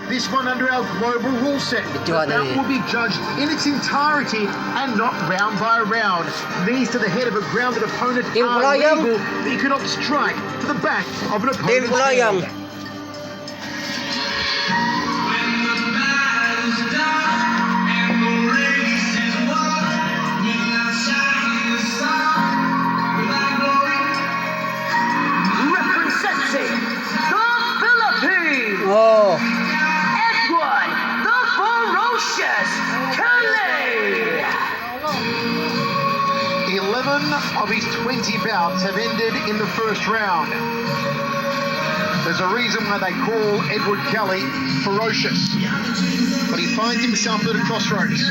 This one under our global rule set. The bout will be judged in its entirety and not round by round. Knees to the head of a grounded opponent are legal, but you cannot strike to the back of an opponent's head. Representing the Philippines, Edward the Ferocious Kelly. 11 of his 20 bouts have ended in the first round. There's a reason why they call Edward Kelly ferocious. But he finds himself at a crossroads.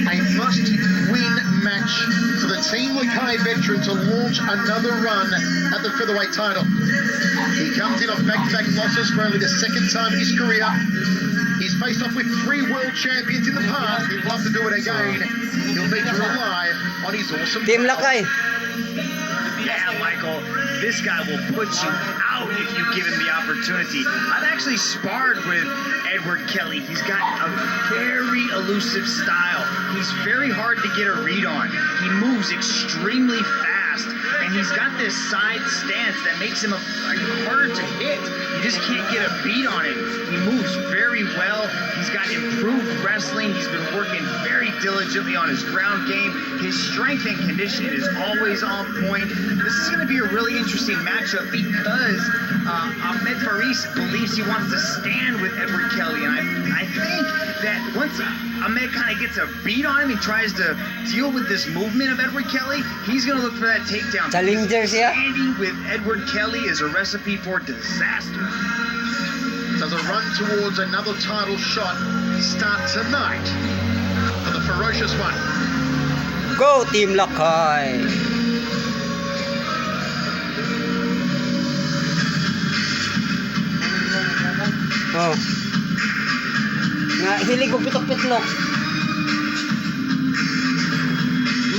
A must-win match for the Team Lakai veteran to launch another run at the featherweight title. He comes in off back-to-back losses for only the second time in his career. He's faced off with 3 world champions in the past. He'd love to do it again. He'll need to rely on his awesome Team Lakai. Yeah, Michael, this guy will put you out if you give him the opportunity. I've actually sparred with Edward Kelly. He's got a very elusive style. He's very hard to get a read on. He moves extremely fast, and he's got this side stance that makes him harder to hit. You just can't get a beat on him. He moves very well. He's got improved wrestling. He's been working very diligently on his ground game. His strength and conditioning is always on point. This is going to be a really interesting matchup because Ahmed Faris believes he wants to stand with Edward Kelly, and I think that once Ahmed kind of gets a beat on him and tries to deal with this movement of Edward Kelly, he's going to look for that takedown. Standing with Edward Kelly is a recipe for disaster. Does a run towards another title shot start tonight for the ferocious one? Go Team Lakai! Oh. Nga, hilig ko pitok-pitlok.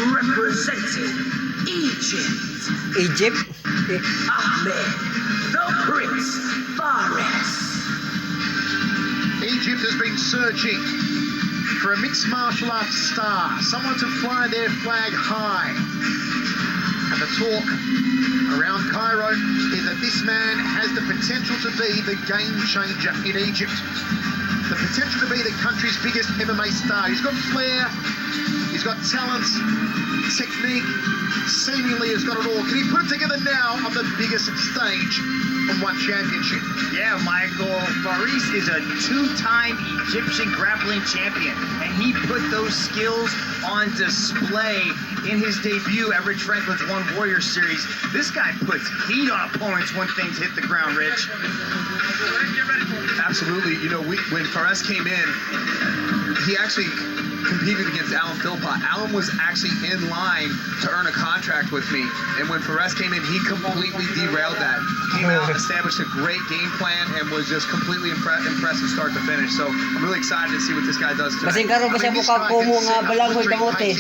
Representing Egypt. Egypt? Ahmed the Prince Faris. Egypt has been searching for a mixed martial arts star, someone to fly their flag high. And the talk around Cairo is that this man has the potential to be the game changer in Egypt. The potential to be the country's biggest MMA star. He's got flair, he's got talent, technique, seemingly has got it all. Can he put it together now on the biggest stage from one championship? Yeah, Michael, Faris is a 2-time Egyptian grappling champion, and he put those skills on display in his debut at Rich Franklin's One Warrior Series. This guy puts heat on opponents when things hit the ground, Rich. Absolutely. You know, when Faris came in, he actually competed against Alan Philpott. Alan was actually in line to earn a contract with me, and when Faris came in, he completely derailed that. Came out, established a great game plan, and was just completely impressive start to finish. So I'm really excited to see what this guy does tonight. Kasing karon ba siya mukha kumo nga balanghoy kamote.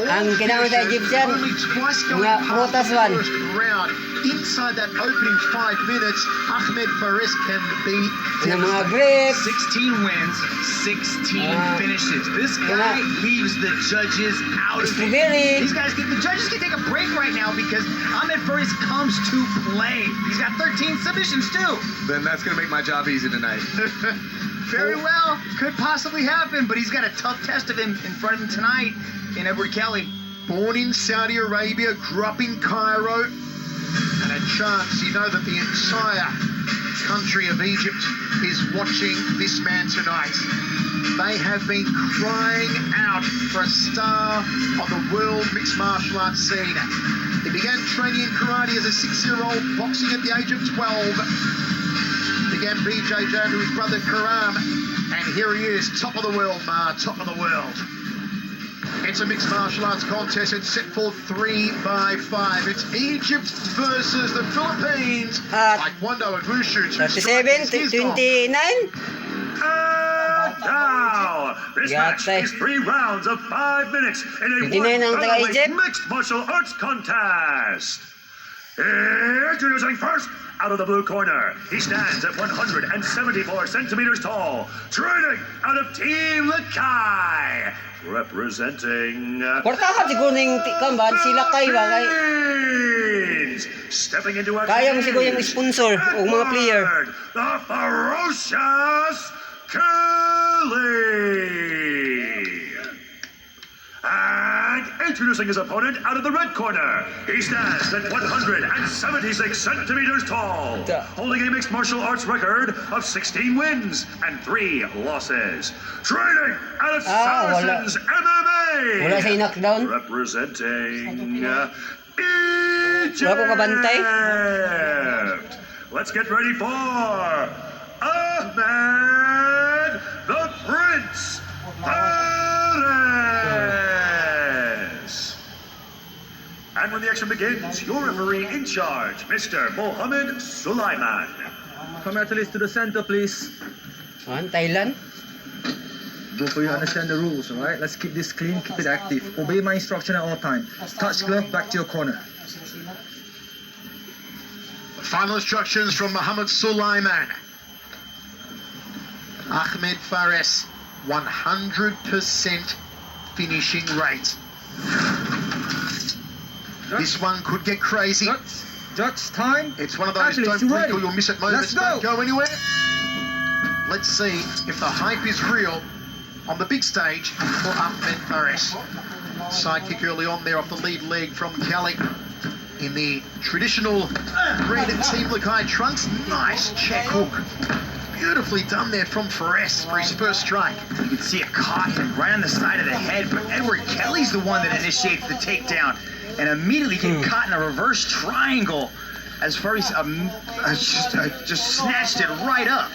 Ang kinahanglan sa Egyptian, nga prutas one. Inside that opening 5 minutes, Ahmed Faris can be mga grips. 16 wins, 16 finishes. This guy leaves the judges out of it. The judges can take a break right now because Ahmed Faris comes to play. He's got 13 submissions too. Then that's going to make my job easy tonight. Very well. Could possibly happen, but he's got a tough test of him in front of him tonight in Edward Kelly. Born in Saudi Arabia, grew up in Cairo, and a chance, you know that the entire country of Egypt is watching this man tonight. They have been crying out for a star on the world mixed martial arts scene. He began training in karate as a 6-year-old, boxing at the age of 12. Began BJJ to his brother Karam, and here he is, top of the world, top of the world. It's a mixed martial arts contest. It's set for 3-by-5. It's Egypt versus the Philippines. Taekwondo and Wushu. 37-29. Now, this match is 3 rounds of 5 minutes in a one-on-one mixed martial arts contest. Introducing first, out of the blue corner, he stands at 174 centimeters tall, training out of Team Lakay, representing Portahan siguro ng kamban, sila kay ba kay Philippines. Stepping into action, kaya mo siguro yung sponsor o mga player. the ferocious Kelly. And introducing his opponent out of the red corner, he stands at 176 centimeters tall, holding a mixed martial arts record of 16 wins and 3 losses. Training out of Saracens MMA, Wala sa knockdown. representing Egypt. Wala po kabantay. Let's get ready for Ahmed the Prince Perez. And when the action begins, your referee in charge, Mr. Mohammed Sulaiman. Come athletes to the center, please. Thailand. Go for you understand the rules, alright? Let's keep this clean, keep it active. Obey my instruction at all time. Touch glove, back to your corner. Final instructions from Mohammed Sulaiman. Ahmed Fares, 100% finishing rate. This one could get crazy. Judge, time. It's one of those Athletes, don't you blink ready? or you'll miss it moments. Let's go. Don't go anywhere. Let's see if the hype is real on the big stage for Ahmed Fares. Sidekick early on there off the lead leg from Kelly in the traditional red Team Lakay trunks. Nice check hook. Beautifully done there from Fares for his first strike. You can see it caught him right on the side of the head, but Edward Kelly's the one that initiates the takedown and immediately get caught in a reverse triangle as Fares just snatched it right up.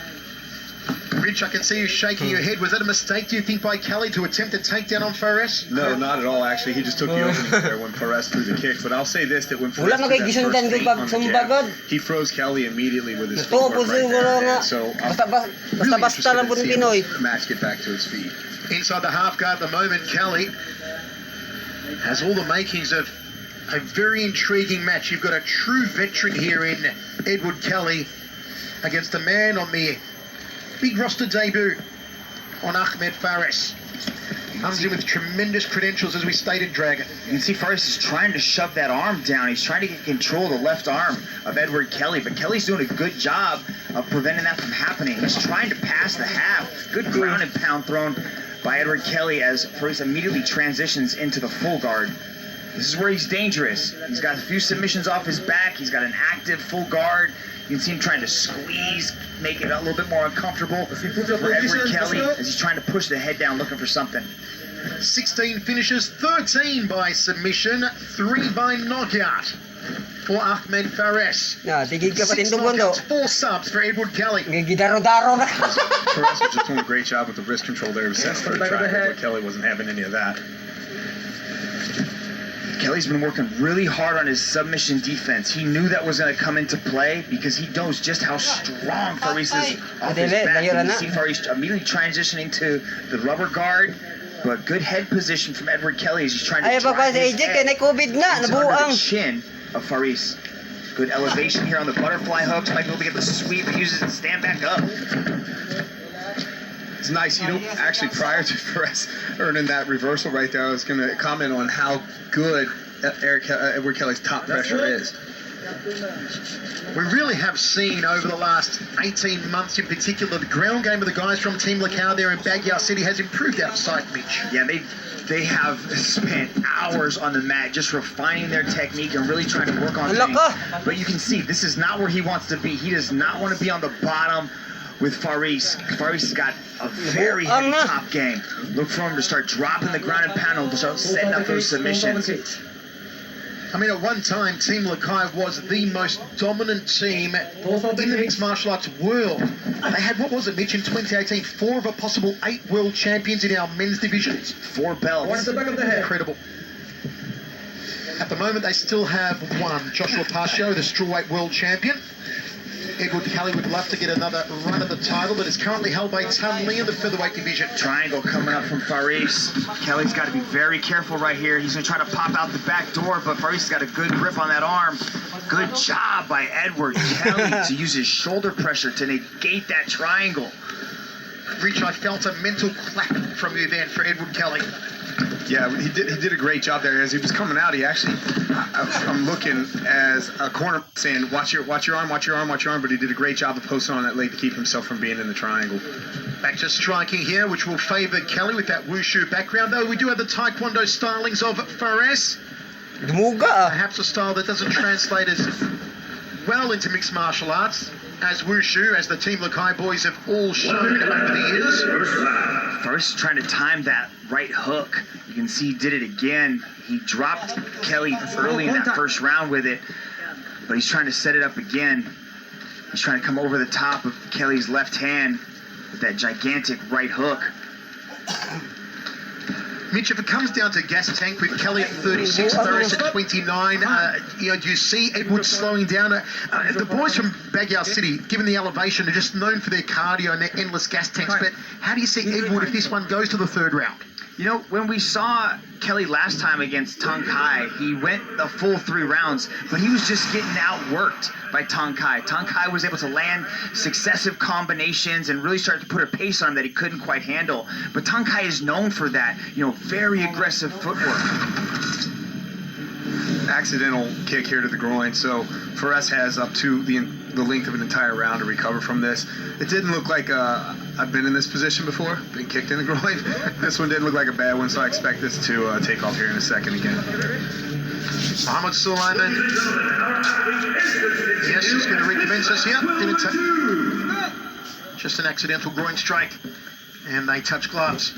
Rich, I can see you shaking your head. Was that a mistake, do you think, by Kelly to attempt a takedown on Fares? No, not at all, actually. He just took the opening there when Perez threw the kick. But I'll say this, that when Perez Wala threw that first magigisundan feint ko pag on the sumbagod. jab, he froze Kelly immediately with his Totoo po footwork right siguro nga. there. So I'm Basta interested lang in po ng seeing Pinoy. this match get back to his feet. Inside the half guard at the moment, Kelly has all the makings of a very intriguing match. You've got a true veteran here in Edward Kelly against a man on the big roster debut on Ahmed Fares. Comes in with tremendous credentials, as we stated, Dragon. You can see Fares is trying to shove that arm down. He's trying to get control of the left arm of Edward Kelly, but Kelly's doing a good job of preventing that from happening. He's trying to pass the half. Good ground and pound thrown by Edward Kelly as Fares immediately transitions into the full guard. This is where he's dangerous. He's got a few submissions off his back. He's got an active full guard. You can see him trying to squeeze, make it a little bit more uncomfortable for Edward Kelly as he's trying to push the head down looking for something. 16 finishes, 13 by submission, 3 by knockout for Ahmed Fares. Tigil ka 6 patin dugon do. knockouts, 4 subs for Edward Kelly. Gidaro-daro na. Perez was just doing a great job with the wrist control there. He was set for the triangle, but Kelly wasn't having any of that. Kelly's been working really hard on his submission defense. He knew that was going to come into play because he knows just how strong Fares is off his back. You can see Fares immediately transitioning to the rubber guard, but good head position from Edward Kelly as he's trying to drive his head COVID na, into under the chin of Fares. Good elevation here on the butterfly hooks. Might be able to get the sweep, but uses it to stand back up. It's nice, actually prior to Perez earning that reversal right there, I was going to comment on how good Edward Kelly's top pressure is. We really have seen over the last 18 months in particular, the ground game of the guys from Team Lakay there in Baguio City has improved out of sight, Mitch. Yeah, they have spent hours on the mat just refining their technique and really trying to work on things. But you can see this is not where he wants to be. He does not want to be on the bottom with Fares. Fares has got a very heavy top game. Look for him to start dropping the ground and pound and start setting up those submissions. I mean, at one time, Team Lakay was the most dominant team in the mixed martial arts world. They had, what was it, Mitch, in 2018, 4 of a possible 8 world champions in our men's divisions. 4 belts. Incredible. At the moment, they still have 1. Joshua Pascio, the strawweight world champion. Edward Kelly would love to get another run at the title, but it's currently held by Tan Lee in the featherweight division. Triangle coming up from Faris. Kelly's got to be very careful right here. He's going to try to pop out the back door, but Faris has got a good grip on that arm. Good job by Edward Kelly to use his shoulder pressure to negate that triangle. Rich, I felt a mental clap from you then for Edward Kelly. Yeah, he did a great job there. As he was coming out, he actually, I'm looking as a corner saying, watch your arm, watch your arm, watch your arm, but he did a great job of posting on that leg to keep himself from being in the triangle. Back to striking here, which will favour Kelly with that wushu background, though we do have the taekwondo stylings of Fares. Perhaps a style that doesn't translate as well into mixed martial arts as wushu, as the Team Lakai boys have all shown over the years. First trying to time that right hook. You can see he did it again. He dropped Kelly early in that first round with it, but he's trying to set it up again. He's trying to come over the top of Kelly's left hand with that gigantic right hook. Mitch, if it comes down to gas tank with Kelly at 36, Fares at 29, do you see Edward slowing down? The boys from Baguio City, given the elevation, are just known for their cardio and their endless gas tanks. But how do you see Edward if this one goes to the third round? You know, when we saw Kelly last time against Tong Kai, he went the full 3 rounds, but he was just getting outworked by Tong Kai. Tong Kai was able to land successive combinations and really start to put a pace on him that he couldn't quite handle. But Tong Kai is known for that, very aggressive footwork. Accidental kick here to the groin, so Fares has up to the length of an entire round to recover from this. It didn't look like I've been in this position before, been kicked in the groin. This one didn't look like a bad one, so I expect this to take off here in a second again. Mohamed Sulaiman. Yes, he's going to recommence this here. Just an accidental groin strike, and they touch gloves.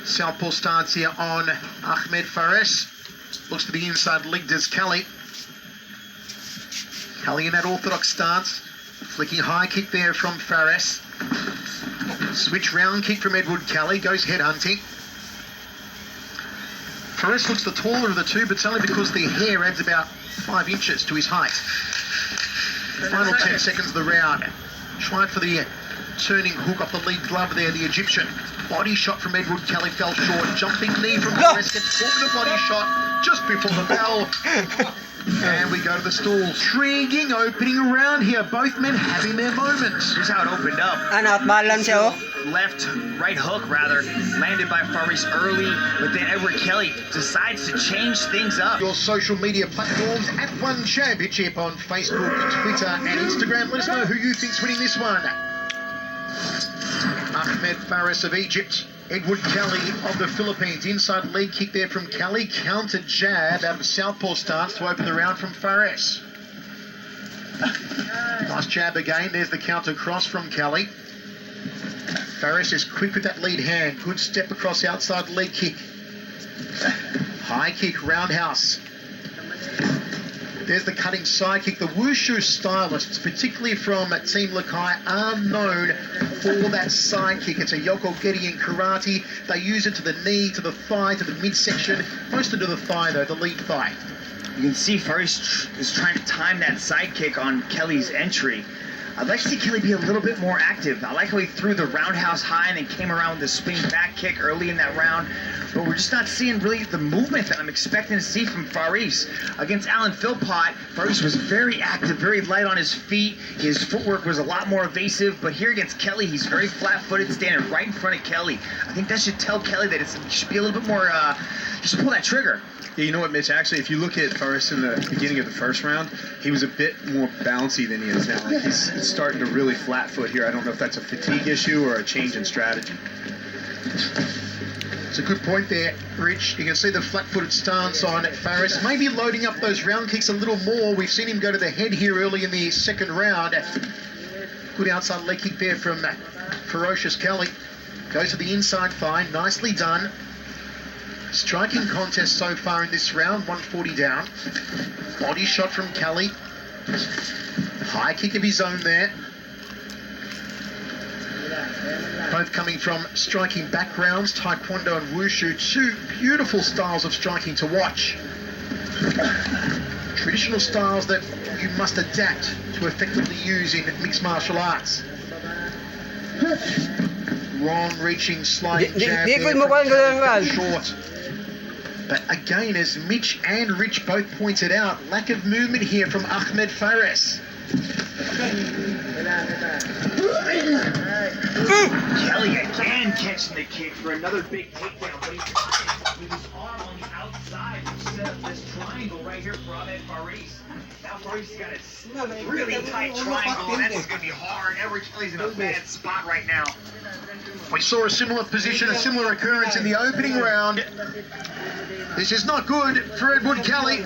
Southpaw stance here on Ahmed Fares. Looks to the inside leg, does Kelly. Kelly in that orthodox stance. Flicking high kick there from Fares. Switch round kick from Edward Kelly. Goes head hunting. Fares looks the taller of the two, but it's only because the hair adds about 5 inches to his height. Final 10 seconds of the round. Tried for the turning hook off the lead glove there, the Egyptian. Body shot from Edward Kelly fell short. Jumping knee from Fares gets caught with a body shot just before the bell. And we go to the stalls. Intriguing opening round here. Both men having their moments. Here's how it opened up. Left, right hook rather, landed by Faris early, but then Edward Kelly decides to change things up. Your social media platforms at One Championship on Facebook, Twitter and Instagram. Let us know who you think's winning this one. Ahmed Fares of Egypt. Edward Kelly of the Philippines. Inside leg kick there from Kelly. Counter jab out of southpaw stance to open the round from Fares. Nice jab again. There's the counter cross from Kelly. Fares is quick with that lead hand. Good step across outside leg kick. High kick, roundhouse. There's the cutting side kick. The wushu stylists, particularly from Team Lakai, are known for that side kick. It's a yokogeri in karate. They use it to the knee, to the thigh, to the midsection. Mostly to the thigh, though, the lead thigh. You can see Faris is trying to time that side kick on Kelly's entry. I'd like to see Kelly be a little bit more active. I like how he threw the roundhouse high and then came around with the spin back kick early in that round. But we're just not seeing really the movement that I'm expecting to see from Faris. Against Alan Philpott, Faris was very active, very light on his feet. His footwork was a lot more evasive. But here against Kelly, he's very flat-footed, standing right in front of Kelly. I think that should tell Kelly that he should be a little bit more, just pull that trigger. Yeah, you know what, Mitch? Actually, if you look at Fares in the beginning of the first round, he was a bit more bouncy than he is now. Like he's starting to really flat foot here. I don't know if that's a fatigue issue or a change in strategy. It's a good point there, Rich. You can see the flat-footed stance on Fares. Maybe loading up those round kicks a little more. We've seen him go to the head here early in the second round. Good outside leg kick there from Ferocious Kelly. Goes to the inside thigh. Nicely done. Striking contest so far in this round, 140 down. Body shot from Kelly. High kick of his own there. Both coming from striking backgrounds, Taekwondo and Wushu, two beautiful styles of striking to watch. Traditional styles that you must adapt to effectively use in mixed martial arts. Long-reaching sliding jab there from short. But again, as Mitch and Rich both pointed out, lack of movement here from Ahmed Fares. Kelly again catching the kick for another big takedown, but he's trying with his arm on the outside to set up this triangle right here for Ahmed Fares. Now Fares has got a really tight triangle, and that's going to be hard. Edward Kelly's in a bad spot right now. We saw a similar position, a similar occurrence in the opening round. This is not good for Edward Kelly.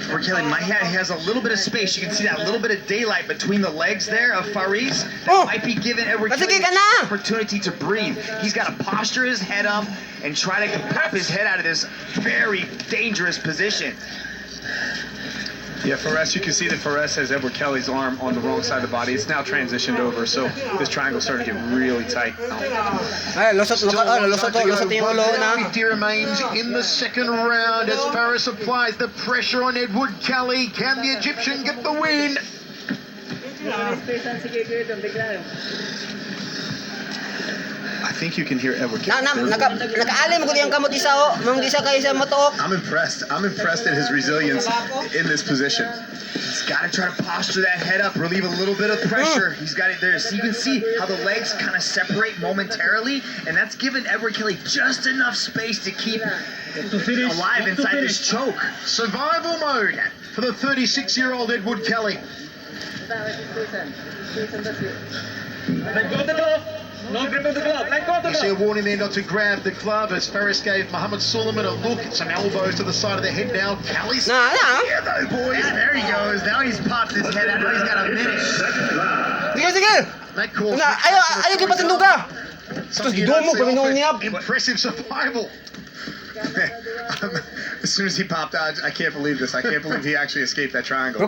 Edward Kelly has a little bit of space. You can see that little bit of daylight between the legs there of Fares. That might be giving Edward Kelly an opportunity to breathe. He's got to posture his head up and try to pop his head out of this very dangerous position. Yeah, Fares, you can see that Fares has Edward Kelly's arm on the wrong side of the body. It's now transitioned over, so this triangle started to get really tight. 50 remains in the second round as Fares applies the pressure on Edward Kelly. Can the Egyptian get the win? I think you can hear Edward Kelly. I'm impressed. I'm impressed at his resilience in this position. He's got to try to posture that head up, relieve a little bit of pressure. He's got it there. So you can see how the legs kind of separate momentarily, and that's given Edward Kelly just enough space to keep alive inside this choke. Survival mode for the 36-year-old Edward Kelly. You see a warning there not to grab the glove as Fares gave Muhammad Suleiman a look. Some elbows to the side of the head now. Kelly's here though, boys. There he goes. Now he's popped his head out. Now he's got a minute. That calls for impressive survival. As soon as he popped out, I can't believe this. I can't believe he actually escaped that triangle. Now,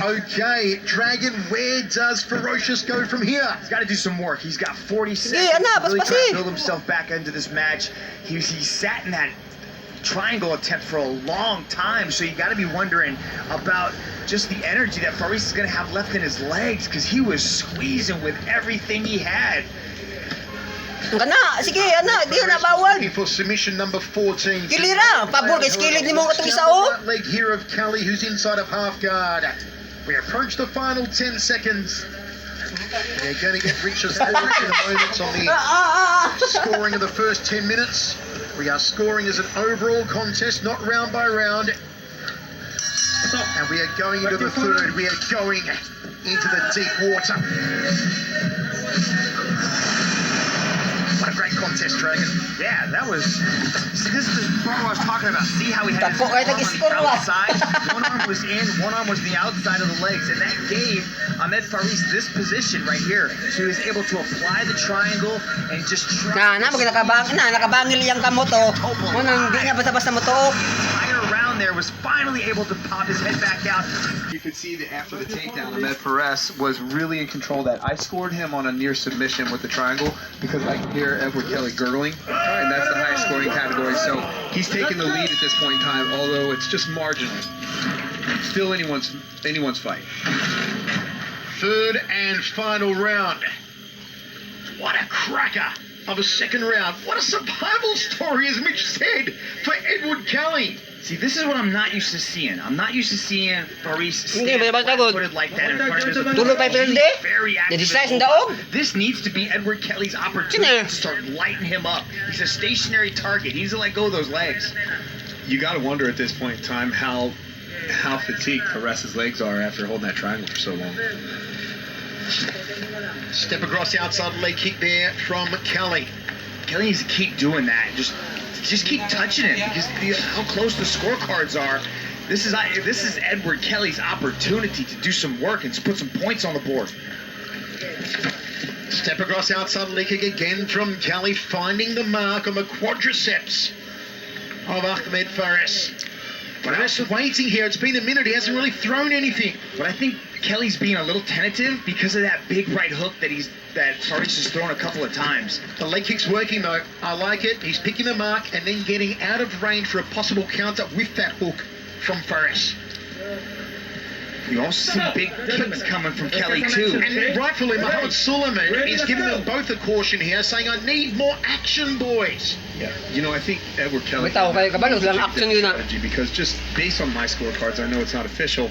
okay, Dragon, where does Ferocious go from here? He's got to do some work. He's got 40 seconds to really try to build himself back into this match. He sat in that triangle attempt for a long time, so you got to be wondering about just the energy that Fares is going to have left in his legs, because he was squeezing with everything he had. Looking for submission number 14. Right leg here of Kelly, who's inside of half guard. We approach the final 10 seconds. We're going to get Richard's thoughts in a moment on the scoring of the first 10 minutes. We are scoring as an overall contest, not round by round. And we are going into the third. We are going into the deep water. What a great contest, Dragon. Yeah, that was... See, this is what I was talking about. See how he had his arm on the outside? One arm was in, one arm was the outside of the legs, and that gave Ahmed Fares this position right here. So he was able to apply the triangle and just try... The entire round there was finally able to pop his head back out. You could see that after the takedown, Ahmed Fares was really in control of that. I scored him on a near submission with the triangle because I could hear Edward Kelly gurgling, and that's the highest scoring category. So he's taking the lead at this point in time, although it's just marginal. Still anyone's fight. Third and final round. What a cracker of a second round. What a survival story, as Mitch said, for Edward Kelly. See, this is what I'm not used to seeing. I'm not used to seeing Fares stand flat-footed like that in front of his opponent. He's very active. This needs to be Edward Kelly's opportunity to start lighting him up. He's a stationary target. He needs to let go of those legs. You got to wonder at this point in time how fatigued Fares' legs are after holding that triangle for so long. Step across the outside leg kick there from Kelly. Kelly needs to keep doing that. Just keep touching it, because how close the scorecards are. This is Edward Kelly's opportunity to do some work and put some points on the board. Step across outside leg kick again from Kelly, finding the mark on the quadriceps of Ahmed Fares. But I'm just waiting here. It's been a minute. He hasn't really thrown anything. But I think Kelly's being a little tentative because of that big right hook that Faris has thrown a couple of times. The leg kick's working though. I like it. He's picking the mark and then getting out of range for a possible counter with that hook from Faris. You also see big kicks coming from Kelly too. And rightfully, Mohammed Suleiman is giving them both a caution here, saying, I need more action, boys. Yeah, you know, I think Edward Kelly Bitaw kayo kabalo lang action yun na. because just based on my scorecards, I know it's not official.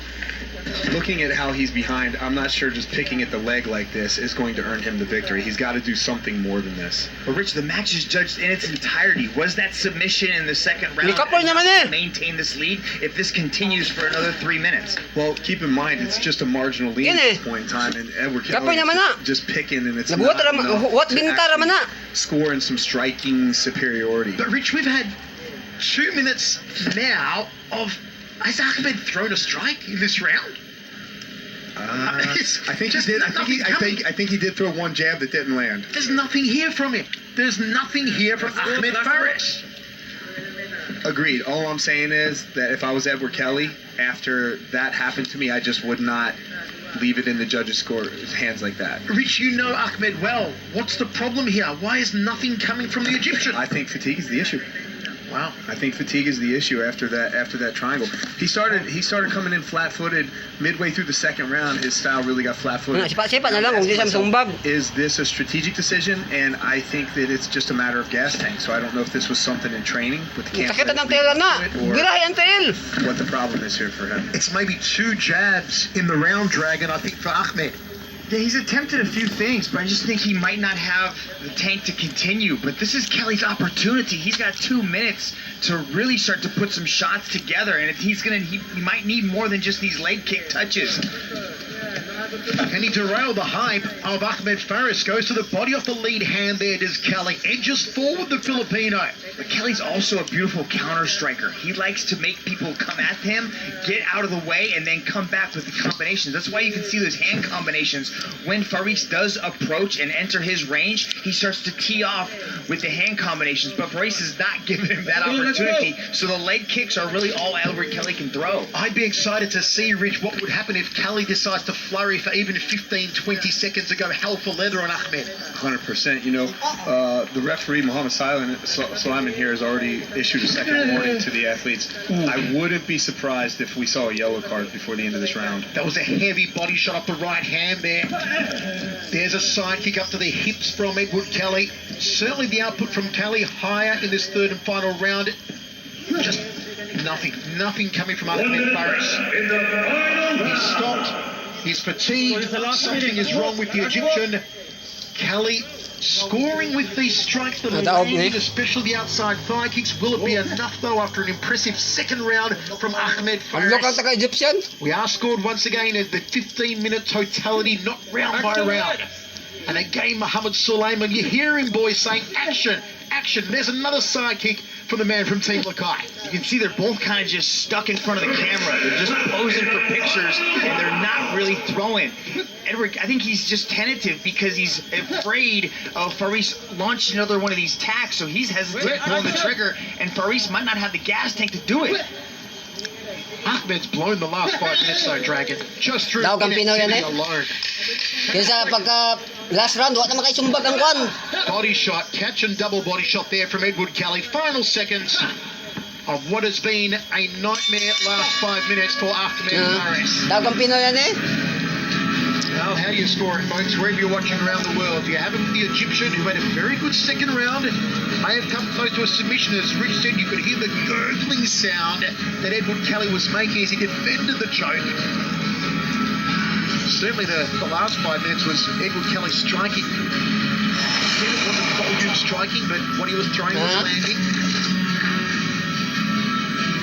Looking at how he's behind, I'm not sure just picking at the leg like this is going to earn him the victory. He's got to do something more than this. But Rich, the match is judged in its entirety. Was that submission in the second round Likapol naman eh. to maintain this lead if this continues for another 3 minutes? Well, keep in mind, it's just a marginal lead Yan at eh. this point in time, and Edward Kapoy Kelly naman na. is just picking, and it's Nabuhat not ram- enough what to binta raman na. actually score in some striking superiority. But Rich, we've had 2 minutes now of, has Ahmed thrown a strike in this round? I think he did. I think he did throw one jab that didn't land. There's nothing here from him. There's nothing here from Ahmed Faris. Agreed. All I'm saying is that if I was Edward Kelly, after that happened to me, I just would not leave it in the judges' score's hands like that. Rich, you know Ahmed well. What's the problem here? Why is nothing coming from the Egyptian? I think fatigue is the issue. Wow. I think fatigue is the issue after that triangle. He started coming in flat-footed midway through the second round. His style really got flat-footed. Sipa-sipa na lang kung di siya masumbag. Is this a strategic decision? And I think that it's just a matter of gas tank. So I don't know if this was something in training with the Sakit na ng tail na. Girahay ang tail. what the problem is here for him. It's maybe 2 jabs in the round, Dragon, I think, for Ahmed. Yeah, he's attempted a few things, but I just think he might not have the tank to continue. But this is Kelly's opportunity. He's got 2 minutes to really start to put some shots together, and if he might need more than just these leg kick touches. Can he derail the hype of Ahmed Faris? Goes to the body off the lead hand there, does Kelly. Edges forward the Filipino. But Kelly's also a beautiful counter striker. He likes to make people come at him, get out of the way, and then come back with the combinations. That's why you can see those hand combinations. When Faris does approach and enter his range, he starts to tee off with the hand combinations. But Faris is not giving him that opportunity. So the leg kicks are really all Edward Kelly can throw. I'd be excited to see, Rich, what would happen if Kelly decides to flurry for even 15, 20 seconds to go hell for leather on Ahmed. 100%. You know, the referee, Mohammed Suleiman here, has already issued a second warning to the athletes. I wouldn't be surprised if we saw a yellow card before the end of this round. That was a heavy body shot up the right hand there. There's a side kick up to the hips from Edward Kelly. Certainly the output from Kelly higher in this third and final round. Just nothing coming from Ahmed Faris. He's stopped. He's fatigued. Something is wrong with the Egyptian. Kelly scoring with these strikes that are landing, especially the outside thigh kicks. Will it be enough, though, after an impressive second round from Ahmed Ang lokal Faris? taka Egyptian. We are scored once again at the 15-minute totality, not round by round. And again, Mohammed Suleiman, you hear him, boys, saying, action, action. There's another side kick from the man from Team Lakai. You can see they're both kind of just stuck in front of the camera. They're just posing for pictures, and they're not really throwing. Edward, I think he's just tentative because he's afraid of Faris launching another one of these tacks, so he's hesitant pulling the trigger, and Faris might not have the gas tank to do it. Ahmed's blown the last 5 minutes, though, Dragon. Just through Daw kang Pinoy yan, inactivity eh. alone. Kaysa pagka last round, wala naman kayo sumbag ang kwan. Body shot, catch and double body shot there from Edward Kelly. Final seconds of what has been a nightmare last 5 minutes for Ahmed Faris. Daw kang Pinoy yan eh. Well, how do you score it, folks, wherever you're watching around the world? You have him, the Egyptian, who had a very good second round. May have come close to a submission. As Rich said, you could hear the gurgling sound that Edward Kelly was making as he defended the choke. Certainly the last 5 minutes was Edward Kelly striking. Again, it wasn't volume striking, but what he was throwing was landing.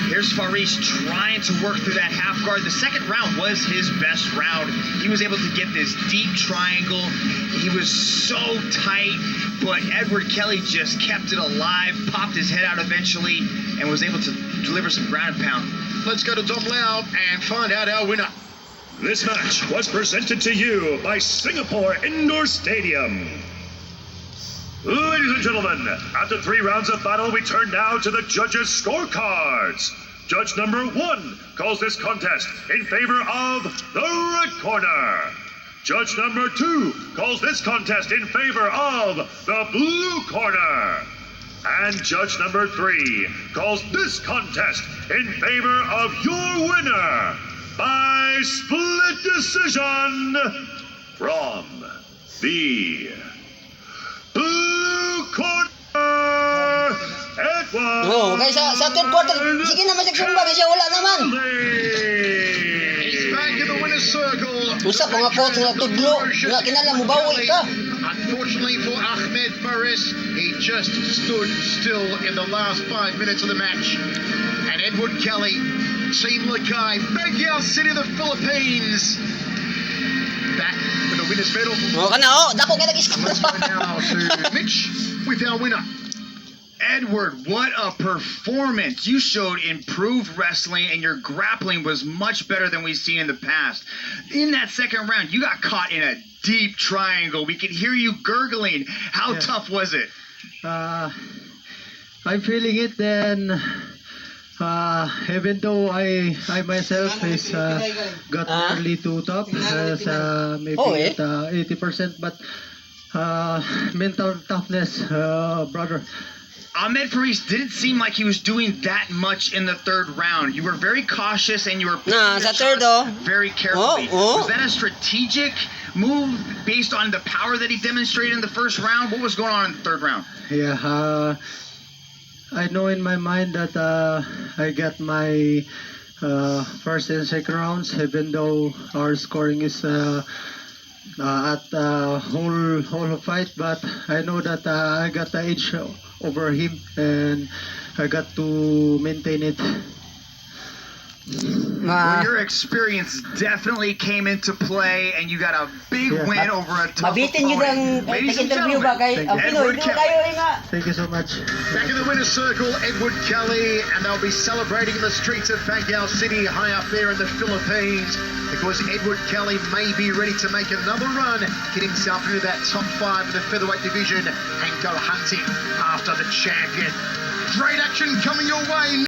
Here's Faris trying to work through that half guard. The second round was his best round. He was able to get this deep triangle. He was so tight, but Edward Kelly just kept it alive, popped his head out eventually, and was able to deliver some ground and pound. Let's go to Dom Lau and find out our winner. This match was presented to you by Singapore Indoor Stadium. Ladies and gentlemen, after 3 rounds of battle, we turn now to the judges' scorecards. Judge number 1 calls this contest in favor of the red corner. Judge number 2 calls this contest in favor of the blue corner. And judge number 3 calls this contest in favor of your winner by split decision from the blue corner, Edward. Oo, kaya sa third quarter, sige naman sigsumba kasi wala naman. He's back in the winner's circle. Usa pa nga coach nga tudlo, nga kinala mo bawi ka. Unfortunately for Ahmed Fares, he just stood still in the last 5 minutes of the match. And Edward Kelly, Team Lakai, Baguio City, the Philippines, back with the winner's medal. Oo ka na, dako ka nag-score Let's go now to Mitch with our winner. Edward, what a performance. You showed improved wrestling and your grappling was much better than we've seen in the past. In that second round, you got caught in a deep triangle. We could hear you gurgling. How tough was it? I'm feeling it then. Even though I myself is got nearly too tough, as maybe at 80%, but mental toughness, brother. Ahmed Fares didn't seem like he was doing that much in the third round. You were very cautious and you were sa third very carefully. Oh. Was that a strategic move based on the power that he demonstrated in the first round? What was going on in the third round? Yeah, I know in my mind that I got my first and second rounds, even though our scoring is at whole fight, but I know that I got the edge over him and I got to maintain it. Well, your experience definitely came into play and you got a big win over a tough Mabitin yun ang Ladies and interview ba kay Thank you. Pinoy? Hindi kayo nga. Thank you so much. Back in the winner's circle, Edward Kelly, and they'll be celebrating in the streets of Baguio City, high up there in the Philippines, because Edward Kelly may be ready to make another run, get himself into that top 5 in the featherweight division, and go hunting after the champion. Great action coming your way.